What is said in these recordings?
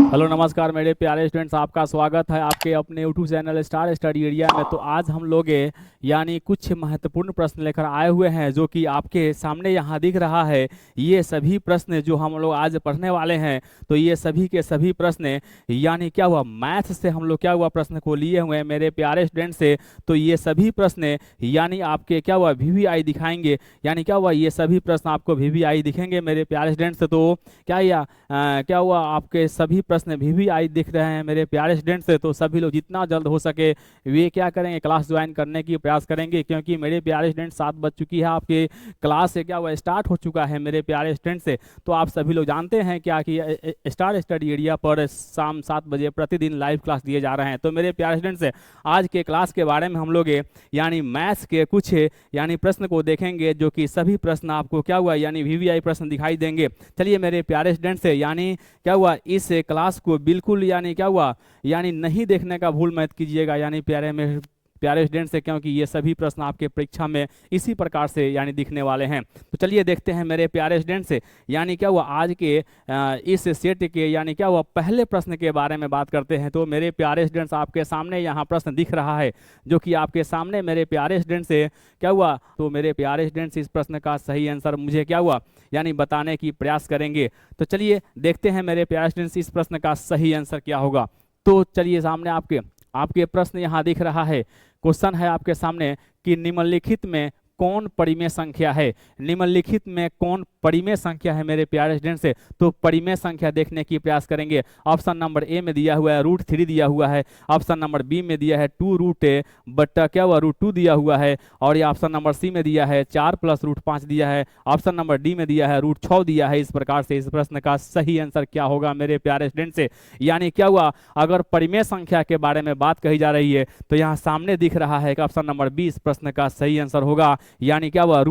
Hello नमस्कार मेरे प्यारे स्टूडेंट्स, आपका स्वागत है आपके अपने YouTube channel star study area में। तो आज हम लोग यानी कुछ महत्वपूर्ण प्रश्न लेकर आए हुए हैं जो कि आपके सामने यहाँ दिख रहा है। ये सभी प्रश्न जो हम लोग आज पढ़ने वाले हैं, तो ये सभी के सभी प्रश्न यानी क्या हुआ, मैथ से हम लोग क्या हुआ प्रश्न को लिए हुए हैं मेरे प्यारे स्टूडेंट से। तो ये सभी प्रश्न यानी आपके क्या हुआ वीवीआई दिखाएंगे, यानी क्या हुआ ये सभी प्रश्न आपको वीवीआई दिखेंगे मेरे प्यारे स्टूडेंट्स। तो क्या हुआ आपके सभी प्रश्न वीवीआई दिख रहे हैं मेरे प्यारे स्टूडेंट से। तो सभी लोग जितना जल्द हो सके वे क्या करेंगे, क्लास ज्वाइन करने की प्रयास करेंगे, क्योंकि मेरे प्यारे स्टूडेंट 7 बज चुकी है, आपके क्लास से क्या हुआ स्टार्ट हो चुका है मेरे प्यारे स्टूडेंट से। तो आप सभी लोग जानते हैं क्या कि स्टार स्टडी एरिया पर शाम 7 बजे प्रतिदिन लाइव क्लास दिए जा रहे हैं। तो मेरे प्यारे स्टूडेंट से आज के क्लास के बारे में हम लोग यानी मैथ्स के कुछ यानी प्रश्न को देखेंगे, जो कि सभी प्रश्न आपको क्या हुआ यानी वीवीआई प्रश्न दिखाई देंगे। चलिए मेरे प्यारे स्टूडेंट से यानी क्या हुआ इस क्लास को बिल्कुल यानी क्या हुआ यानी नहीं देखने का भूल मत कीजिएगा यानी प्यारे स्टूडेंट से, क्योंकि ये सभी प्रश्न आपके परीक्षा में इसी प्रकार से यानी दिखने वाले हैं। तो चलिए देखते हैं मेरे प्यारे स्टूडेंट से यानी क्या हुआ आज के इस सेट के यानी क्या हुआ पहले प्रश्न के बारे में बात करते हैं। तो मेरे प्यारे स्टूडेंट्स आपके सामने यहाँ प्रश्न दिख रहा है, जो कि आपके सामने मेरे प्यारे स्टूडेंट से क्या हुआ, तो मेरे प्यारे स्टूडेंट्स इस प्रश्न का सही आंसर मुझे क्या हुआ यानी बताने की प्रयास करेंगे। तो चलिए देखते हैं मेरे प्यारे स्टूडेंट्स इस प्रश्न का सही आंसर क्या होगा। तो चलिए सामने आपके प्रश्न यहाँ दिख रहा है। क्वेश्चन है आपके सामने कि निम्नलिखित में कौन परिमेय संख्या है। निम्नलिखित में कौन परिमेय संख्या है मेरे प्यारे स्टूडेंट से। तो परिमेय संख्या देखने की प्रयास करेंगे। ऑप्शन नंबर ए में दिया हुआ है √3 दिया हुआ है, ऑप्शन नंबर बी में दिया है 2 बट्टा क्या हुआ √2 दिया हुआ है, और ये ऑप्शन नंबर सी में दिया है 4 + √5 दिया है, ऑप्शन नंबर डी में दिया है √6 दिया है। इस प्रकार से इस प्रश्न का सही आंसर क्या होगा मेरे प्यारे स्टूडेंट से। यानी क्या हुआ अगर परिमेय संख्या के बारे में बात कही जा रही है तो यहाँ सामने दिख रहा है कि ऑप्शन नंबर 20 प्रश्न का सही आंसर होगा। यानी क्या हुआ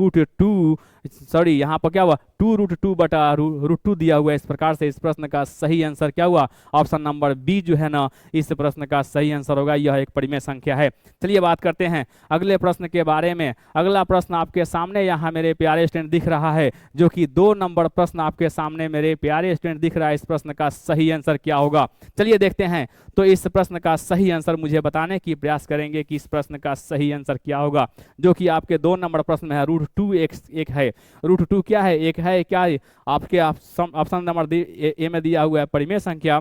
यहाँ पर क्या हुआ 2√2 बटा √2 दिया हुआ है। इस प्रकार से इस प्रश्न का सही आंसर क्या हुआ ऑप्शन नंबर बी जो है ना इस प्रश्न का सही आंसर होगा। यह एक परिमेय संख्या है। चलिए बात करते हैं अगले प्रश्न के बारे में। अगला प्रश्न आपके सामने यहाँ मेरे प्यारे स्टूडेंट दिख रहा है, जो कि 2 नंबर प्रश्न आपके सामने मेरे प्यारे स्टूडेंट दिख रहा है। इस प्रश्न का सही आंसर क्या होगा चलिए देखते हैं। तो इस प्रश्न का सही आंसर मुझे बताने की प्रयास करेंगे कि इस प्रश्न का सही आंसर क्या होगा, जो कि आपके 2 नंबर प्रश्न में है √2 एक है। √2 क्या है, एक है क्या आपके ऑप्शन नंबर ए में दिया हुआ है परिमेय संख्या,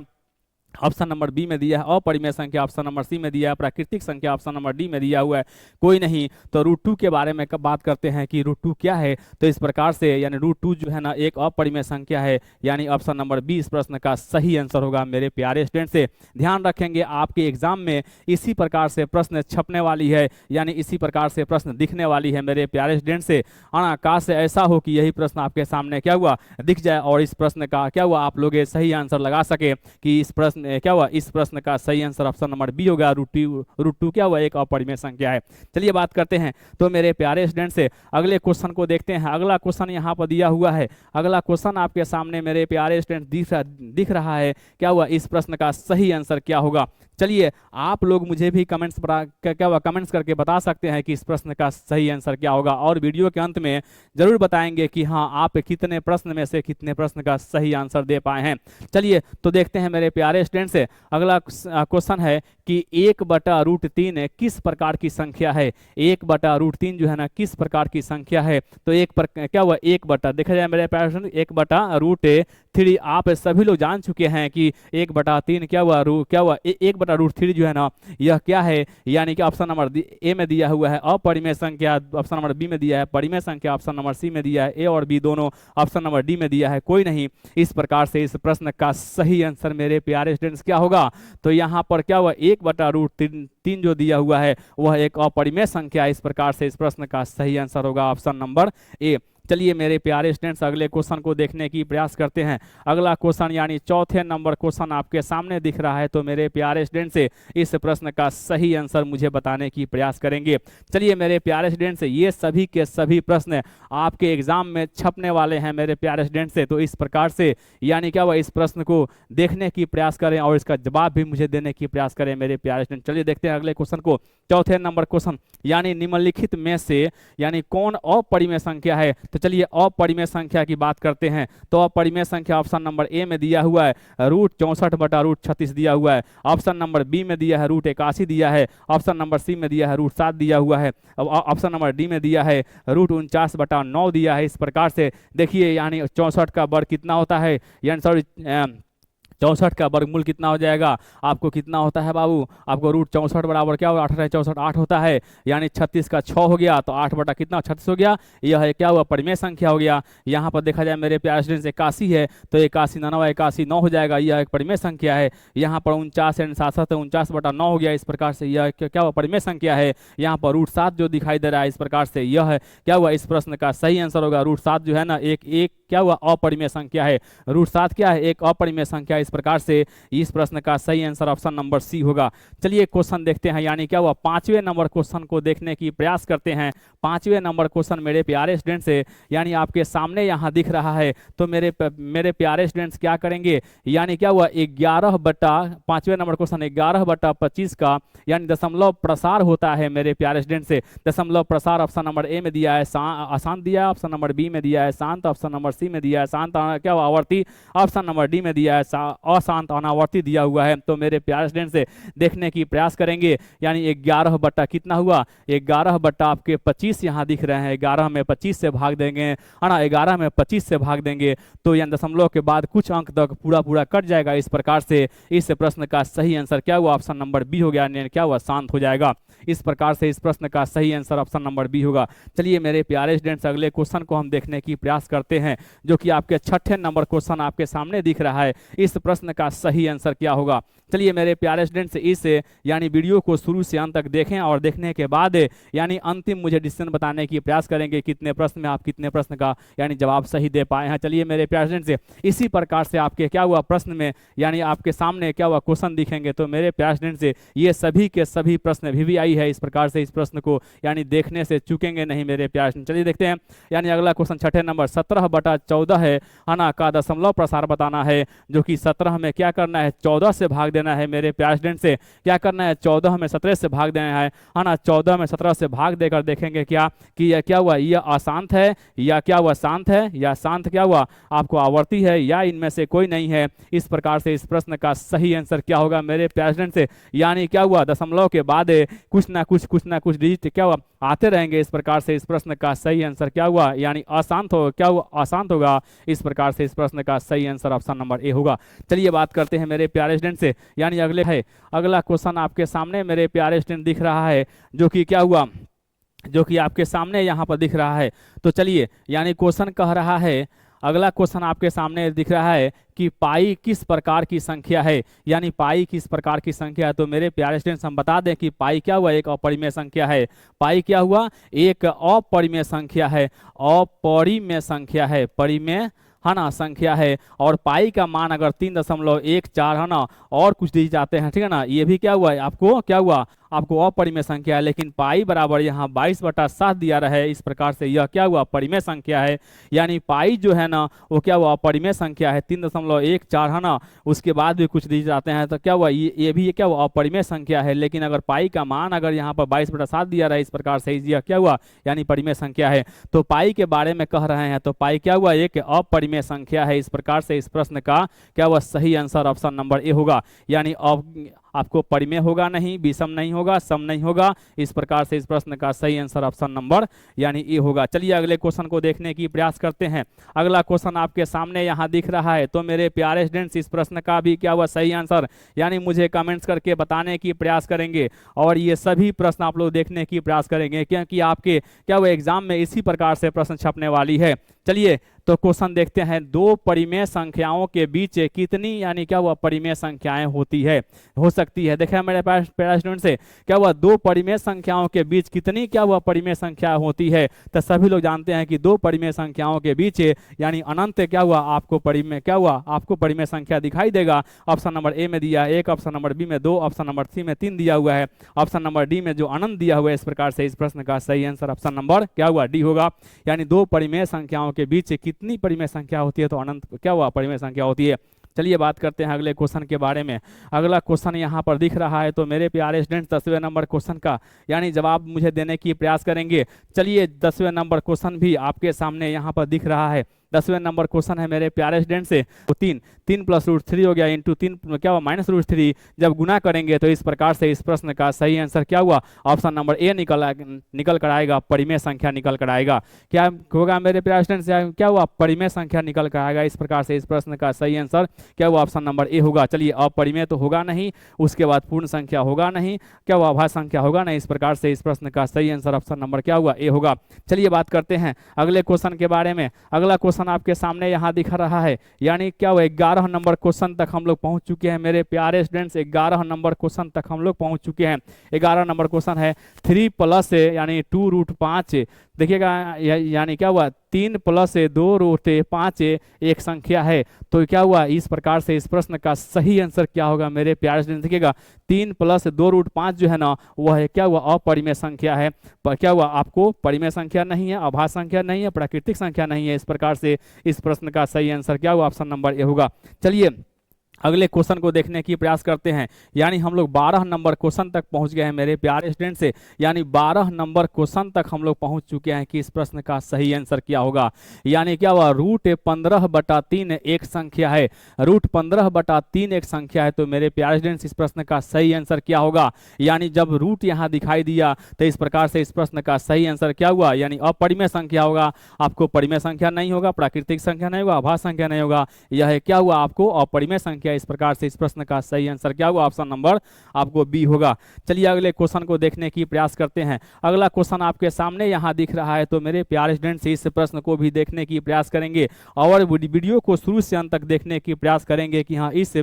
ऑप्शन नंबर बी में दिया है अपरिमेय संख्या, ऑप्शन नंबर सी में दिया है प्राकृतिक संख्या, ऑप्शन नंबर डी में दिया हुआ है कोई नहीं। तो √2 के बारे में कब बात करते हैं कि √2 क्या है। तो इस प्रकार से यानी √2 जो है ना एक अपरिमेय संख्या है, यानी ऑप्शन नंबर बी इस प्रश्न का सही आंसर होगा मेरे प्यारे स्टूडेंट से। ध्यान रखेंगे आपके एग्जाम में इसी प्रकार से प्रश्न छपने वाली है, यानी इसी प्रकार से प्रश्न दिखने वाली है मेरे प्यारे स्टूडेंट से। काश से ऐसा हो कि यही प्रश्न आपके सामने क्या हुआ दिख जाए और इस प्रश्न का क्या हुआ आप लोग सही आंसर लगा सके कि इस प्रश्न क्या हुआ इस प्रश्न का सही आंसर ऑप्शन नंबर बी होगा। √2 क्या हुआ एक अपरिमेय संख्या है। चलिए बात करते हैं तो मेरे प्यारे स्टूडेंट से अगले क्वेश्चन को देखते हैं। अगला क्वेश्चन यहाँ पर दिया हुआ है। अगला क्वेश्चन आपके सामने मेरे प्यारे स्टूडेंट दिख रहा है। क्या हुआ इस प्रश्न का सही आंसर क्या होगा। चलिए आप लोग मुझे भी कमेंट्स करके बता सकते हैं कि इस प्रश्न का सही आंसर क्या होगा, और वीडियो के अंत में जरूर बताएंगे कि हाँ आप कितने प्रश्न में से कितने प्रश्न का सही आंसर दे पाए हैं। चलिए तो देखते हैं मेरे प्यारे स्टूडेंट से। अगला क्वेश्चन है कि 1/√3 किस प्रकार की संख्या है। 1/√3 जो है ना किस प्रकार की संख्या है। तो क्या हुआ 1 देखा जाए मेरे प्यारे स्टूडेंट 1/√3 आप सभी लोग जान चुके हैं कि 1/3 क्या हुआ 1/√3 जो है ना यह क्या है, यानी कि ऑप्शन नंबर ए में दिया हुआ है अपरिमेय संख्या, ऑप्शन नंबर बी में दिया है परिमेय संख्या, ऑप्शन नंबर सी में दिया है ए और बी दोनों, ऑप्शन नंबर डी में दिया है कोई नहीं। इस प्रकार से इस प्रश्न का सही आंसर मेरे प्यारे स्टूडेंट्स क्या होगा। तो यहाँ पर क्या हुआ 1/√3 जो दिया हुआ है वह एक अपरिमेय संख्या है। इस प्रकार से इस प्रश्न का सही आंसर होगा ऑप्शन नंबर ए। चलिए मेरे प्यारे स्टूडेंट्स अगले क्वेश्चन को देखने की प्रयास करते हैं। अगला क्वेश्चन यानी चौथे नंबर क्वेश्चन आपके सामने दिख रहा है। तो मेरे प्यारे स्टूडेंट से इस प्रश्न का सही आंसर मुझे बताने की प्रयास करेंगे। चलिए मेरे प्यारे स्टूडेंट से ये सभी के सभी प्रश्न आपके एग्जाम में छपने वाले हैं मेरे प्यारे स्टूडेंट से। तो इस प्रकार से यानी क्या हुआ इस प्रश्न को देखने की प्रयास करें और इसका जवाब भी मुझे देने की प्रयास करें मेरे प्यारे स्टूडेंट। चलिए देखते हैं अगले क्वेश्चन को। चौथे नंबर क्वेश्चन यानी निम्नलिखित में से यानी कौन अपरिमेय संख्या है। तो चलिए अपरिमेय संख्या की बात करते हैं। तो अपरिमेय संख्या ऑप्शन नंबर ए में दिया हुआ है √64/√36 दिया हुआ है। ऑप्शन नंबर बी में दिया है √81 दिया है। ऑप्शन नंबर सी में दिया है √7 दिया हुआ है। अब ऑप्शन नंबर डी में दिया है √49/9 दिया है। इस प्रकार से देखिए यानी 64 का वर्ग कितना होता है, यानी सॉरी 64 का वर्गमूल कितना हो जाएगा, आपको कितना होता है बाबू, आपको √64 बराबर क्या होगा, 18 8 होता है, यानी 36 का 6 हो गया, तो 8 बटा कितना 36 हो गया। यह है क्या हुआ, परिमेय संख्या हो गया। यहाँ पर देखा जाए मेरे प्यारे स्टूडेंट्स 81 है, तो 81 9 81 9 हो जाएगा, यह एक परिमेय संख्या है। यहाँ पर 49 एंड 7 49/9 हो गया। इस प्रकार से यह क्या हुआ, परिमेय संख्या है। यहाँ पर √7 जो दिखाई दे रहा है, इस प्रकार से यह है क्या हुआ, इस प्रश्न का सही आंसर होगा √7 जो है ना, एक क्या हुआ, अपरिमेय संख्या है। √7 क्या है, एक अपरिमेय संख्या। इस प्रकार से इस प्रश्न का सही आंसर ऑप्शन नंबर सी होगा। चलिए क्वेश्चन देखते हैं, यानी क्या हुआ, 5वें नंबर क्वेश्चन को देखने की प्रयास करते हैं। 5वें नंबर क्वेश्चन मेरे प्यारे स्टूडेंट्स से यानी आपके सामने यहाँ दिख रहा है। तो मेरे प्यारे स्टूडेंट्स क्या करेंगे, यानी क्या हुआ, 5वें नंबर क्वेश्चन 11/25 का यानी दशमलव प्रसार होता है मेरे प्यारे स्टूडेंट्स से। दशमलव प्रसार ऑप्शन नंबर ए में दिया है अशांत दिया है, ऑप्शन नंबर बी में दिया है शांत, ऑप्शन नंबर सी में दिया है शांत क्या हुआ आवर्ती, ऑप्शन नंबर डी में दिया है अशांत अनावर्ती दिया हुआ है। तो मेरे प्यारे स्टूडेंट से देखने की प्रयास करेंगे, यानी 11 बट्टा कितना हुआ, 11 बट्टा आपके 25 यहाँ दिख रहे हैं, 11 में 25 से भाग देंगे है ना, 11 में 25 से भाग देंगे तो यानी दशमलव के बाद कुछ अंक तक पूरा कट जाएगा। इस प्रकार से इस प्रश्न का सही आंसर क्या हुआ, ऑप्शन नंबर बी हो गया, यानी क्या हुआ, शांत हो जाएगा। इस प्रकार से इस प्रश्न का सही आंसर ऑप्शन नंबर बी होगा। चलिए मेरे प्यारे स्टूडेंट्स अगले क्वेश्चन को हम देखने की प्रयास करते हैं, जो कि आपके 6ठे नंबर क्वेश्चन आपके सामने दिख रहा है। इस प्रश्न का सही आंसर क्या होगा। चलिए मेरे प्यारे स्टूडेंट्स इस यानी वीडियो को शुरू से अंत तक देखें और देखने के बाद यानी अंतिम मुझे डिसीजन बताने की प्रयास करेंगे कितने प्रश्न में आप कितने प्रश्न का यानी जवाब सही दे पाए हैं। चलिए मेरे प्यारे स्टूडेंट्स इसी प्रकार से आपके क्या हुआ प्रश्न में यानी आपके सामने क्या हुआ क्वेश्चन दिखेंगे। तो मेरे प्यारे स्टूडेंट्स ये सभी के सभी प्रश्न VVI है। इस प्रकार से इस प्रश्न को यानी देखने से चूकेंगे नहीं मेरे प्यारे स्टूडेंट्स। चलिए देखते हैं, यानी अगला क्वेश्चन 6ठे नंबर 17/14 है ना का दशमलव प्रसार बताना है, जो कि 17 में क्या करना है, 14 से भाग देना है। मेरे प्यारे स्टूडेंट से क्या करना है, 14 में 17 से भाग देना है ना, 14 में 17 से भाग देकर देखेंगे क्या कि यह क्या हुआ, यह अशांत है या क्या हुआ शांत है, या शांत क्या हुआ आपको आवर्ती है, या इनमें से कोई नहीं है। इस प्रकार से इस प्रश्न का सही आंसर क्या होगा मेरे प्यारे स्टूडेंट से, यानी क्या हुआ दशमलव के बाद कुछ ना कुछ डिजिट क्या हुआ आते रहेंगे। इस प्रकार से इस प्रश्न का सही आंसर क्या हुआ, यानी अशांत हो क्या हुआ, अशांत होगा। इस प्रकार से इस प्रश्न का सही आंसर ऑप्शन नंबर ए होगा। चलिए बात करते हैं मेरे प्यारे स्टूडेंट से, यानी अगला क्वेश्चन आपके सामने मेरे प्यारे स्टूडेंट दिख रहा है, जो कि क्या हुआ, जो कि आपके सामने यहाँ पर दिख रहा है। तो चलिए यानी क्वेश्चन कह रहा है, अगला क्वेश्चन आपके सामने दिख रहा है कि पाई किस प्रकार की संख्या है, यानी पाई किस प्रकार की संख्या है। तो मेरे प्यारे स्टूडेंट्स हम बता दें कि पाई क्या हुआ, एक अपरिमेय संख्या है। पाई क्या हुआ, एक अपरिमेय संख्या है, अपरिमेय संख्या है, परिमेय है ना संख्या है। और पाई का मान अगर 3.14 है ना और कुछ दी जाते हैं, ठीक है ना, ये भी क्या हुआ है आपको क्या हुआ, आपको अपरिमेय संख्या है। लेकिन पाई बराबर यहाँ 22/7 दिया रहा है। इस प्रकार से यह क्या हुआ परिमेय संख्या है, यानी पाई जो है ना वो क्या हुआ अपरिमेय संख्या है। 3.14 है ना, उसके बाद भी कुछ दिए जाते हैं तो क्या हुआ ये भी क्या हुआ अपरिमेय संख्या है। लेकिन अगर पाई का मान अगर यहाँ पर 22/7 दिया रहा है, इस प्रकार से यह क्या हुआ यानी परिमेय संख्या है। तो पाई के बारे में कह रहे हैं, तो पाई क्या हुआ एक अपरिमेय संख्या है। इस प्रकार से इस प्रश्न का क्या हुआ सही आंसर ऑप्शन नंबर ए होगा, यानी आपको परिमेय होगा नहीं, विषम नहीं होगा, सम नहीं होगा। इस प्रकार से इस प्रश्न का सही आंसर ऑप्शन नंबर यानी ए होगा। चलिए अगले क्वेश्चन को देखने की प्रयास करते हैं। अगला क्वेश्चन आपके सामने यहाँ दिख रहा है। तो मेरे प्यारे स्टूडेंट्स इस प्रश्न का भी क्या हुआ सही आंसर यानी मुझे कमेंट्स करके बताने की प्रयास करेंगे, और ये सभी प्रश्न आप लोग देखने की प्रयास करेंगे, क्योंकि आपके क्या हुआ एग्जाम में इसी प्रकार से प्रश्न छपने वाली है। चलिए तो क्वेश्चन देखते हैं, दो परिमेय संख्याओं के बीच कितनी यानी क्या हुआ परिमेय संख्याएं होती है हो सकती है। देखिए मेरे पास पैरा स्टूडेंट से क्या हुआ दो परिमेय संख्याओं के बीच कितनी क्या हुआ परिमेय संख्या होती है। तो सभी लोग जानते हैं कि दो परिमेय संख्याओं के बीच यानी अनंत क्या हुआ आपको परिमेय क्या हुआ आपको परिमेय संख्या दिखाई देगा। ऑप्शन नंबर ए में दिया है 1, ऑप्शन नंबर बी में 2, ऑप्शन नंबर सी में 3 दिया हुआ है, ऑप्शन नंबर डी में जो अनंत दिया हुआ है। इस प्रकार से इस प्रश्न का सही आंसर ऑप्शन नंबर क्या हुआ डी होगा, यानी दो परिमेय संख्याओं के बीच कितनी परिमेय संख्या होती है, तो अनंत क्या हुआ परिमेय संख्या होती है। चलिए बात करते हैं अगले क्वेश्चन के बारे में। अगला क्वेश्चन यहाँ पर दिख रहा है, तो मेरे प्यारे स्टूडेंट्स 10वें नंबर क्वेश्चन का यानी जवाब मुझे देने की प्रयास करेंगे। चलिए 10वें नंबर क्वेश्चन भी आपके सामने यहाँ पर दिख रहा है। 10वें नंबर क्वेश्चन है मेरे प्यारे स्टूडेंट से, तो 3 प्लस रूट 3 हो गया इंटू 3 क्या हुआ माइनस रूट 3, जब गुना करेंगे तो इस प्रकार से इस प्रश्न का सही आंसर क्या हुआ, ऑप्शन नंबर ए निकल कर आएगा, परिमेय संख्या निकल कर आएगा। क्या होगा मेरे प्यारे स्टूडेंट्स, क्या हुआ परिमेय संख्या निकल कर आएगा। इस प्रकार से इस प्रश्न का सही आंसर क्या हुआ, ऑप्शन नंबर ए होगा। चलिए अपरिमेय तो होगा नहीं, उसके बाद पूर्ण संख्या होगा नहीं, क्या हुआ अभाज्य संख्या होगा नहीं। इस प्रकार से इस प्रश्न का सही आंसर ऑप्शन नंबर क्या हुआ, ए होगा। चलिए बात करते हैं अगले क्वेश्चन के बारे में। अगला क्वेश्चन आपके सामने यहाँ दिख रहा है, यानी क्या हुआ 11 नंबर क्वेश्चन तक हम लोग पहुंच चुके हैं मेरे प्यारे स्टूडेंट्स। 11 नंबर क्वेश्चन तक हम लोग पहुंच चुके हैं। 11 नंबर क्वेश्चन है 3 प्लस यानी 2 रूट 5, देखिएगा यानी क्या हुआ 3 प्लस 2 रूट 5 एक संख्या है। तो क्या हुआ इस प्रकार से इस प्रश्न का सही आंसर क्या होगा मेरे प्यारे स्टूडेंट, देखिएगा 3 प्लस 2 रूट 5 जो है ना वह है क्या हुआ अपरिमेय संख्या है। पर क्या हुआ आपको परिमेय संख्या नहीं है, अभाज्य संख्या नहीं है, प्राकृतिक संख्या नहीं है। इस प्रकार से इस प्रश्न का सही आंसर क्या हुआ, ऑप्शन नंबर ए होगा। चलिए अगले क्वेश्चन को देखने की प्रयास करते हैं, यानी हम लोग 12 नंबर क्वेश्चन तक पहुंच गए हैं मेरे प्यारे स्टूडेंट से, यानी 12 नंबर क्वेश्चन तक हम लोग पहुंच चुके हैं कि इस प्रश्न का सही आंसर क्या होगा। यानी क्या हुआ रूट 15/3 एक संख्या है, रूट 15/3 एक संख्या है। तो मेरे प्यारे स्टूडेंट्स इस प्रश्न का सही आंसर क्या होगा, यानी जब रूट यहाँ दिखाई दिया तो इस प्रकार से इस प्रश्न का सही आंसर क्या हुआ, यानी अपरिमेय संख्या होगा। आपको परिमेय संख्या नहीं होगा, प्राकृतिक संख्या नहीं होगा, अभाज्य संख्या नहीं होगा, यह क्या हुआ आपको अपरिमेय संख्या। इस प्रकार से इस प्रश्न का सही आंसर क्या हुआ, ऑप्शन नंबर आपको बी होगा। चलिए अगले क्वेश्चन को देखने की प्रयास करते हैं। अगला क्वेश्चन आपके सामने यहां दिख रहा है, तो मेरे प्यारे स्टूडेंट्स इस प्रश्न को भी देखने की प्रयास करेंगे और वीडियो को शुरू से अंत तक देखने की प्रयास करेंगे कि हाँ इस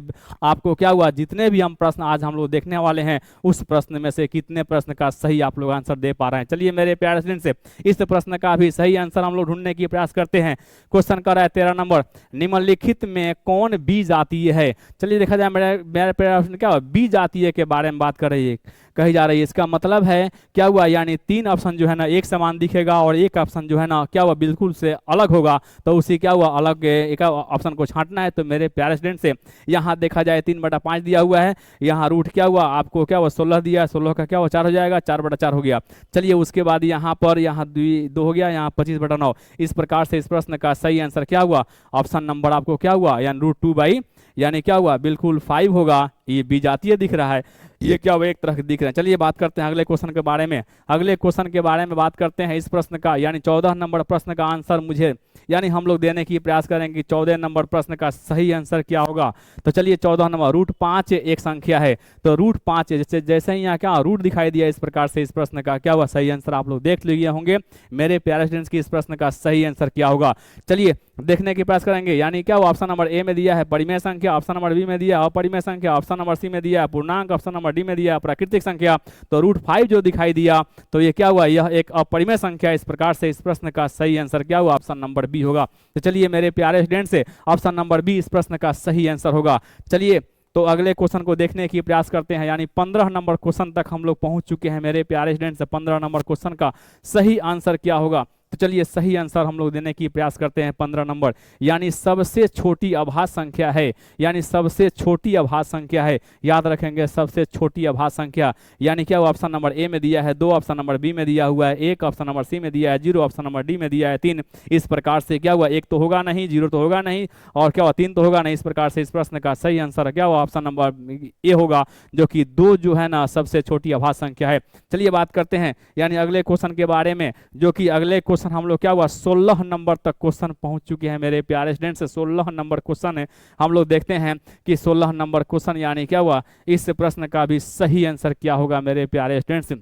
आपको क्या हुआ जितने भी हम प्रश्न आज हम लोग देखने वाले हैं उस प्रश्न में से कितने प्रश्न का सही आप लोग आंसर दे पा रहे हैं। चलिए मेरे प्यारे स्टूडेंट्स इस प्रश्न का भी सही आंसर हम लोग ढूंढने की प्रयास करते हैं। क्वेश्चन कर रहा है 13 नंबर, निम्नलिखित में कौन बी जातीय है। चलिए देखा जाए मेरे प्रश्न क्या हुआ बी जातीय के बारे में बात कर रही है कही जा रही है। इसका मतलब है क्या हुआ, यानी 3 ऑप्शन जो है ना एक समान दिखेगा और एक ऑप्शन जो है ना क्या हुआ बिल्कुल से अलग होगा, तो उसी क्या हुआ अलग एक ऑप्शन को छांटना है। तो मेरे प्यारे स्टूडेंट से यहाँ देखा जाए 3/5 दिया हुआ है, यहाँ रूट क्या हुआ आपको क्या हुआ 16 दिया, 16 का क्या हुआ 4 हो जाएगा, 4/4 हो गया। चलिए उसके बाद यहाँ पर यहाँ 2 हो गया, यहाँ 25/9। इस प्रकार से इस प्रश्न का सही आंसर क्या हुआ, ऑप्शन नंबर आपको क्या हुआ यानी √2 यानी क्या हुआ बिल्कुल 5 होगा। ये बी जातीय दिख रहा है, ये क्या हुआ एक तरह दिख रहा है। चलिए बात करते हैं अगले क्वेश्चन के बारे में। अगले क्वेश्चन के बारे में बात करते हैं इस प्रश्न का, यानी 14 नंबर प्रश्न का आंसर मुझे यानी हम लोग देने की प्रयास करेंगे 14 नंबर प्रश्न का सही आंसर क्या होगा। तो चलिए 14 नंबर √5 एक संख्या है, तो √5 जैसे ही यहाँ क्या रूट दिखाई दिया इस प्रकार से इस प्रश्न का क्या हुआ सही आंसर आप लोग देख लिए होंगे मेरे प्यारे स्टूडेंट्स की इस प्रश्न का सही आंसर क्या होगा। चलिए देखने की प्रयास करेंगे, यानी क्या हुआ ऑप्शन नंबर ए में दिया है परिमेय संख्या, ऑप्शन नंबर बी में दिया अपरिमेय संख्या, ऑप्शन नंबर सी में दिया है पूर्णांक, ऑप्शन नंबर डी में दिया प्राकृतिक संख्या। तो √5 जो दिखाई दिया तो ये क्या हुआ यह एक अपरिमेय संख्या। इस प्रकार से इस प्रश्न का सही आंसर क्या हुआ, ऑप्शन नंबर बी होगा। तो चलिए मेरे प्यारे स्टूडेंट से ऑप्शन नंबर बी इस प्रश्न का सही आंसर होगा। चलिए तो अगले क्वेश्चन को देखने की प्रयास करते हैं, यानी 15 नंबर क्वेश्चन तक हम लोग पहुंच चुके हैं मेरे प्यारे स्टूडेंट से। 15 नंबर क्वेश्चन का सही आंसर क्या होगा, तो चलिए सही आंसर हम लोग देने की प्रयास करते हैं। 15 नंबर यानी सबसे छोटी अभाज्य संख्या है, यानी सबसे छोटी अभाज्य संख्या है, याद रखेंगे सबसे छोटी अभाज्य संख्या। यानी क्या हुआ ऑप्शन नंबर ए में दिया है 2, ऑप्शन नंबर बी में दिया हुआ है 1, ऑप्शन नंबर सी में दिया है 0, ऑप्शन नंबर डी में दिया है 3। इस प्रकार से क्या हुआ 1 तो होगा नहीं, 0 तो होगा नहीं और क्या हुआ 3 तो होगा नहीं। इस प्रकार से इस प्रश्न का सही आंसर क्या हुआ ऑप्शन नंबर ए होगा, जो कि 2 जो है ना सबसे छोटी अभाज्य संख्या है। चलिए बात करते हैं यानी अगले क्वेश्चन के बारे में, जो कि अगले क्वेश्चन हम लोग क्या हुआ 16 नंबर तक क्वेश्चन पहुंच चुके हैं मेरे प्यारे स्टूडेंट से। 16 नंबर क्वेश्चन है, हम लोग देखते हैं कि 16 नंबर क्वेश्चन यानी क्या हुआ इस प्रश्न का भी सही आंसर क्या होगा मेरे प्यारे स्टूडेंट्स।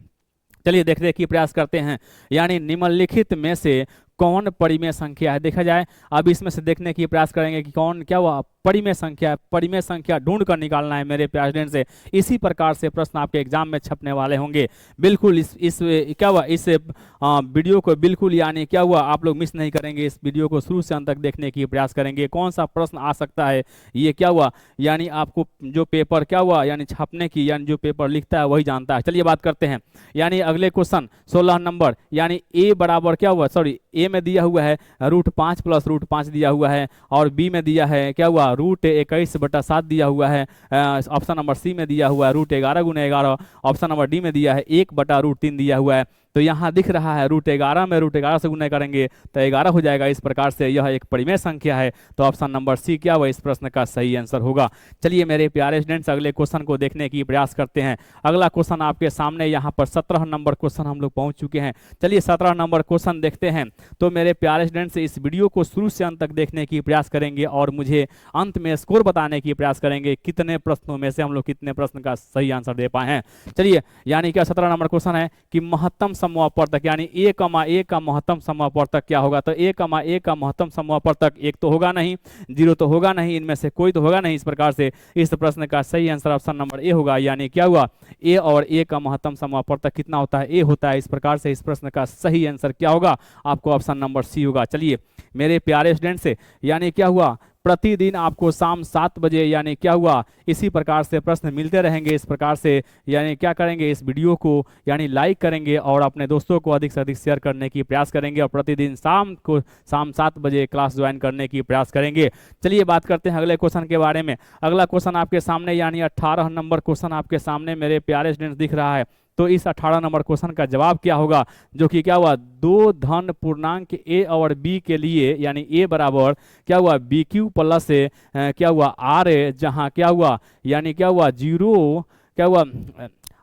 चलिए देखने की प्रयास करते हैं, यानी निम्नलिखित में से कौन परिमेय संख्या है। देखा जाए अब इसमें से देखने की प्रयास करेंगे कि कौन क्या हुआ परिमेय संख्या, परिमेय संख्या ढूंढ कर निकालना है मेरे प्यारे स्टूडेंट से। इसी प्रकार से प्रश्न आपके एग्जाम में छपने वाले होंगे। बिल्कुल इस क्या हुआ इस वीडियो को बिल्कुल यानी क्या हुआ आप लोग मिस नहीं करेंगे, इस वीडियो को शुरू से अंत तक देखने की प्रयास करेंगे। कौन सा प्रश्न आ सकता है ये क्या हुआ यानी आपको जो पेपर क्या हुआ यानी छापने की यानी जो पेपर लिखता है वही जानता है। चलिए बात करते हैं, यानी अगले क्वेश्चन 16 नंबर यानी ए बराबर क्या हुआ सॉरी ए में दिया हुआ है √5 + √5 दिया हुआ है, और बी में दिया है क्या हुआ √21/7 दिया हुआ है। ऑप्शन नंबर सी में दिया हुआ है √11 × 11। ऑप्शन नंबर डी में दिया है 1/√3 दिया हुआ है। तो यहाँ दिख रहा है √11 में √11 से गुणा करेंगे तो 11 हो जाएगा। इस प्रकार से यह एक परिमेय संख्या है। तो ऑप्शन नंबर सी क्या हुआ इस प्रश्न का सही आंसर होगा। चलिए मेरे प्यारे स्टूडेंट्स अगले क्वेश्चन को देखने की प्रयास करते हैं। अगला क्वेश्चन आपके सामने यहाँ पर 17 नंबर क्वेश्चन हम लोग पहुंच चुके हैं। चलिए 17 नंबर क्वेश्चन देखते हैं। तो मेरे प्यारे स्टूडेंट्स इस वीडियो को शुरू से अंत तक देखने की प्रयास करेंगे और मुझे अंत में स्कोर बताने की प्रयास करेंगे कितने प्रश्नों में से हम लोग कितने प्रश्न का सही आंसर दे पाए हैं। चलिए यानी क्या 17 नंबर क्वेश्चन है कि महत्तम समवर्तक यानी a, a का महत्तम समवर्तक क्या होगा। तो a, a का महत्तम समवर्तक 1 तो होगा नहीं, 0 तो होगा नहीं, इनमें से कोई तो होगा नहीं। इस प्रकार से इस प्रश्न का सही आंसर ऑप्शन नंबर ए होगा। यानी क्या हुआ a और a का महत्तम समवर्तक कितना होता है a होता है। इस प्रकार से इस प्रश्न का सही आंसर क्या होगा आपको ऑप्शन नंबर सी होगा। चलिए मेरे प्यारे स्टूडेंट से यानी क्या हुआ प्रतिदिन आपको शाम 7 बजे यानी क्या हुआ इसी प्रकार से प्रश्न मिलते रहेंगे। इस प्रकार से यानी क्या करेंगे इस वीडियो को यानी लाइक करेंगे और अपने दोस्तों को अधिक से अधिक शेयर करने की प्रयास करेंगे और प्रतिदिन शाम 7 बजे क्लास ज्वाइन करने की प्रयास करेंगे। चलिए बात करते हैं अगले क्वेश्चन के बारे में। अगला क्वेश्चन आपके सामने यानी 18 नंबर क्वेश्चन आपके सामने मेरे प्यारे स्टूडेंट्स दिख रहा है। तो इस 18 नंबर क्वेश्चन का जवाब क्या होगा जो कि क्या हुआ दो धन पूर्णांक a और b के लिए यानी a बराबर क्या हुआ BQ प्लस क्या हुआ R जहां क्या हुआ यानी क्या हुआ 0 क्या हुआ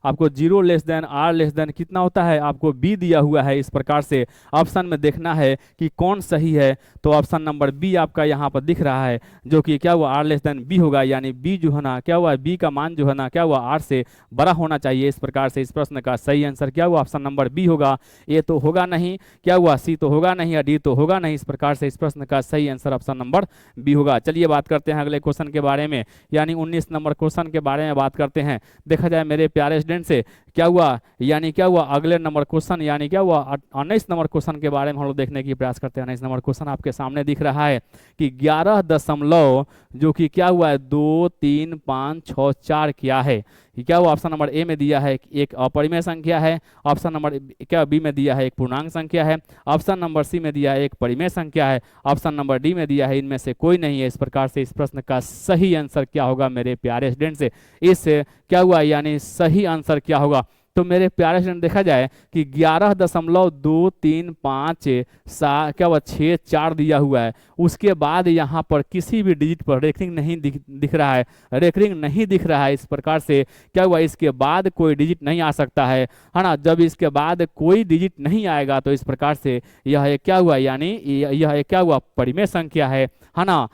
आपको 0 less than R less than कितना होता है आपको B दिया हुआ है। इस प्रकार से ऑप्शन में देखना है कि कौन सही है। तो ऑप्शन नंबर बी आपका यहाँ पर दिख रहा है जो कि क्या हुआ R लेस देन B होगा। यानी B जो है ना क्या हुआ B का मान जो है ना क्या हुआ R से बड़ा होना चाहिए। इस प्रकार से इस प्रश्न का सही आंसर क्या हुआ ऑप्शन नंबर बी होगा। ए तो होगा नहीं, क्या हुआ सी तो होगा नहीं या डी तो होगा नहीं। इस प्रकार से इस प्रश्न का सही आंसर ऑप्शन नंबर बी होगा। चलिए बात करते हैं अगले क्वेश्चन के बारे में यानी 19 नंबर क्वेश्चन के बारे में बात करते हैं। देखा जाए मेरे प्यारे स्टूडेंट से क्या हुआ यानी क्या हुआ अगले नंबर क्वेश्चन यानी क्या हुआ 19 नंबर क्वेश्चन के बारे में हम लोग देखने की प्रयास करते हैं। 19 नंबर क्वेश्चन आपके सामने दिख रहा है कि 11 दशमलव जो कि क्या हुआ है 2 3 5 6 4 क्या है। क्या हुआ ऑप्शन नंबर ए में दिया है एक अपरिमेय संख्या है, ऑप्शन नंबर क्या बी में दिया है एक पूर्णांक संख्या है, ऑप्शन नंबर सी में दिया है एक परिमेय संख्या है, ऑप्शन नंबर डी में दिया है इनमें से कोई नहीं है। इस प्रकार से इस प्रश्न का सही आंसर क्या होगा मेरे प्यारे स्टूडेंट से इस क्या हुआ यानी सही आंसर क्या होगा। तो मेरे प्यारे स्टूडेंट देखा जाए कि 11.235 क्या हुआ 64 दिया हुआ है। उसके बाद यहाँ पर किसी भी डिजिट पर रेकरिंग नहीं दिख रहा है, रेकरिंग नहीं दिख रहा है। इस प्रकार से क्या हुआ इसके बाद कोई डिजिट नहीं आ सकता है ना। जब इसके बाद कोई डिजिट नहीं आएगा तो इस प्रकार से यह एक क्या हुआ यानी यह एक क्या हुआ परिमेय संख्या है ना।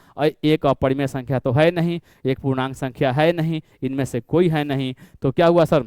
एक अपरिमेय संख्या तो है नहीं, एक पूर्णांक संख्या है नहीं, इनमें से कोई है नहीं। तो क्या हुआ सर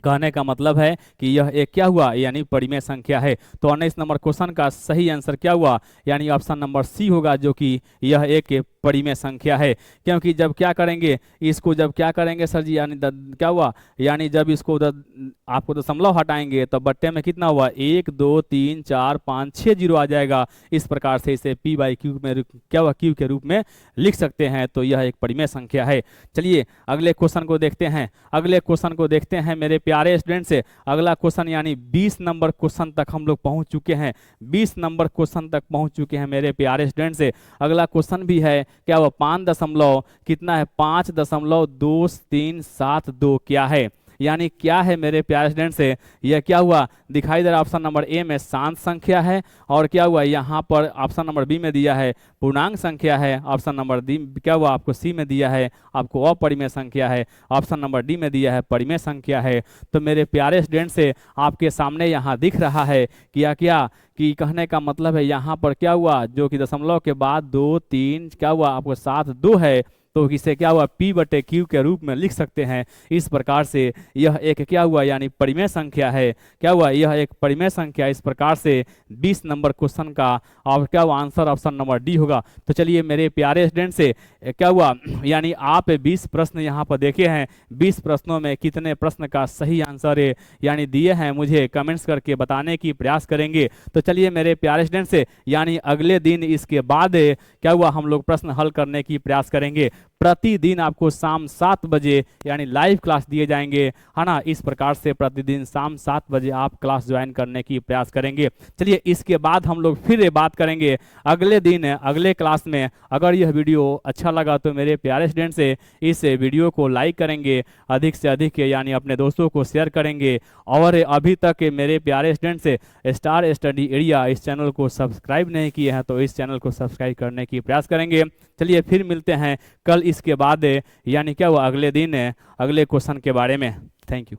कहने का मतलब है कि यह एक क्या हुआ यानी परिमेय संख्या है। तो 19 नंबर क्वेश्चन का सही आंसर क्या हुआ यानी ऑप्शन नंबर सी होगा जो कि यह एक परिमेय संख्या है। क्योंकि जब क्या करेंगे इसको जब क्या करेंगे सर जी यानी क्या हुआ यानी जब इसको आपको दशमलव हटाएंगे तो बट्टे में कितना हुआ 1 2 3 4 5 6 जीरो आ जाएगा। इस प्रकार से इसे p/q में क्या हुआ q के रूप में लिख सकते हैं। तो यह एक परिमेय संख्या है। चलिए अगले क्वेश्चन को देखते हैं। अगले क्वेश्चन को देखते हैं मेरे प्यारे स्टूडेंट से। अगला क्वेश्चन यानी 20 नंबर क्वेश्चन तक हम लोग पहुंच चुके हैं। 20 नंबर क्वेश्चन तक पहुंच चुके हैं मेरे प्यारे स्टूडेंट से। अगला क्वेश्चन भी है क्या हुआ 5 दशमलव कितना है 5.2372 क्या है। यानी क्या है मेरे प्यारे स्टूडेंट से यह क्या हुआ दिखाई दे रहा ऑप्शन नंबर ए में शांत संख्या है और क्या हुआ यहाँ पर ऑप्शन नंबर बी में दिया है पूर्णांक संख्या है, ऑप्शन नंबर डी क्या हुआ आपको सी में दिया है आपको अपरिमेय संख्या है, ऑप्शन नंबर डी में दिया है परिमेय संख्या है। तो मेरे प्यारे स्टूडेंट से आपके सामने यहाँ दिख रहा है क्या क्या कि कहने का मतलब है यहाँ पर क्या हुआ जो कि दशमलव के बाद 2 3 क्या हुआ आपको 7 2 है। तो इसे क्या हुआ p/q के रूप में लिख सकते हैं। इस प्रकार से यह एक क्या हुआ यानी परिमेय संख्या है। क्या हुआ यह एक परिमेय संख्या। इस प्रकार से 20 नंबर क्वेश्चन का और क्या हुआ आंसर ऑप्शन नंबर डी होगा। तो चलिए मेरे प्यारे स्टूडेंट से क्या हुआ यानी आप 20 प्रश्न यहाँ पर देखे हैं। 20 प्रश्नों में कितने प्रश्न का सही आंसर यानी दिए हैं मुझे कमेंट्स करके बताने की प्रयास करेंगे। तो चलिए मेरे प्यारे स्टूडेंट से यानी अगले दिन इसके बाद क्या हुआ हम लोग प्रश्न हल करने की प्रयास करेंगे। प्रतिदिन आपको शाम 7 बजे यानी लाइव क्लास दिए जाएंगे, है ना। इस प्रकार से प्रतिदिन शाम 7 बजे आप क्लास ज्वाइन करने की प्रयास करेंगे। चलिए इसके बाद हम लोग फिर ये बात करेंगे अगले दिन अगले क्लास में। अगर यह वीडियो अच्छा लगा तो मेरे प्यारे स्टूडेंट से इस वीडियो को लाइक करेंगे, अधिक से अधिक यानी अपने दोस्तों को शेयर करेंगे, और अभी तक मेरे प्यारे स्टूडेंट से स्टार स्टडी एरिया इस चैनल को सब्सक्राइब नहीं किए हैं तो इस चैनल को सब्सक्राइब करने की प्रयास करेंगे। चलिए फिर मिलते हैं कल इसके बाद यानी क्या हुआ अगले दिन अगले क्वेश्चन के बारे में। Thank you.